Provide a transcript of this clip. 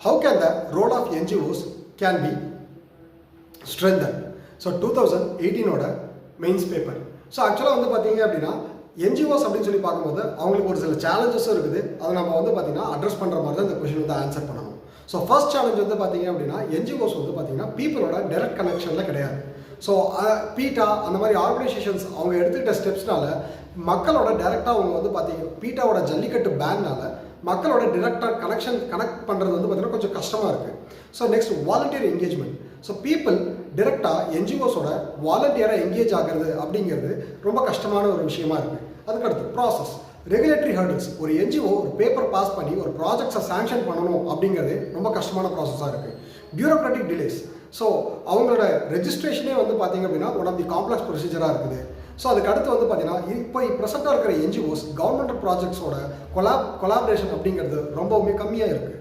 How can the role of NGOs can be strengthened? So 2018 ஓட mains paper. So ஆக்சுவலாக வந்து பார்த்தீங்க அப்படின்னா என்ஜிஓஸ் அப்படின்னு சொல்லி பார்க்கும்போது அவங்களுக்கு ஒரு சில சேலஞ்சஸும் இருக்குது. அதை நம்ம வந்து பார்த்தீங்கன்னா அட்ரஸ் பண்ணுற மாதிரி தான் இந்த கொஷின் வந்து ஆன்சர் பண்ணணும். ஸோ ஃபர்ஸ்ட் சேலஞ்ச் வந்து பார்த்தீங்க அப்படின்னா என்ஜிஓஸ் வந்து பார்த்தீங்கன்னா பீப்புளோட டைரக்ட் கனெக்ஷனில் கிடையாது. ஸோ பீட்டா அந்த மாதிரி ஆர்கனைசேஷன்ஸ் அவங்க எடுத்துக்கிட்ட ஸ்டெப்ஸ்னால மக்களோட டைரெக்டாக அவங்க வந்து பார்த்தீங்கன்னா பீட்டாவோட ஜல்லிக்கட்டு பேன்னால மக்களோட டிரெக்டாக கனெக்ட் பண்ணுறது வந்து பார்த்தீங்கன்னா கொஞ்சம் கஷ்டமாக இருக்குது. So next volunteer engagement. So people டிரெக்டாக என்ஜிஓஸோட வாலண்டியராக என்கேஜ் ஆகிறது அப்படிங்கிறது ரொம்ப கஷ்டமான ஒரு விஷயமா இருக்குது. அதுக்கடுத்து ப்ராசஸ், ரெகுலேட்டரி ஹர்டில்ஸ். ஒரு என்ஜிஓ ஒரு பேப்பர் பாஸ் பண்ணி ஒரு ப்ராஜெக்ட்ஸை சாங்ஷன் பண்ணணும் அப்படிங்கிறது ரொம்ப கஷ்டமான ப்ராசஸாக இருக்குது. Bureaucratic delays. ஸோ அவங்களோட ரெஜிஸ்ட்ரேஷனே வந்து பார்த்தீங்க அப்படின்னா ஒன் ஆஃப் தி காம்ப்ளெக்ஸ் ப்ரொசீஜராக இருக்குது. ஸோ அதுக்கு அடுத்து வந்து பார்த்தீங்கன்னா இப்போ ப்ரெசென்ட்டாக இருக்கிற என்ஜிஓஸ் கவர்மெண்ட் ப்ராஜெக்ட்ஸோட கொலாபரேஷன் அப்படிங்கிறது ரொம்பவுமே கம்மியாக இருக்குது.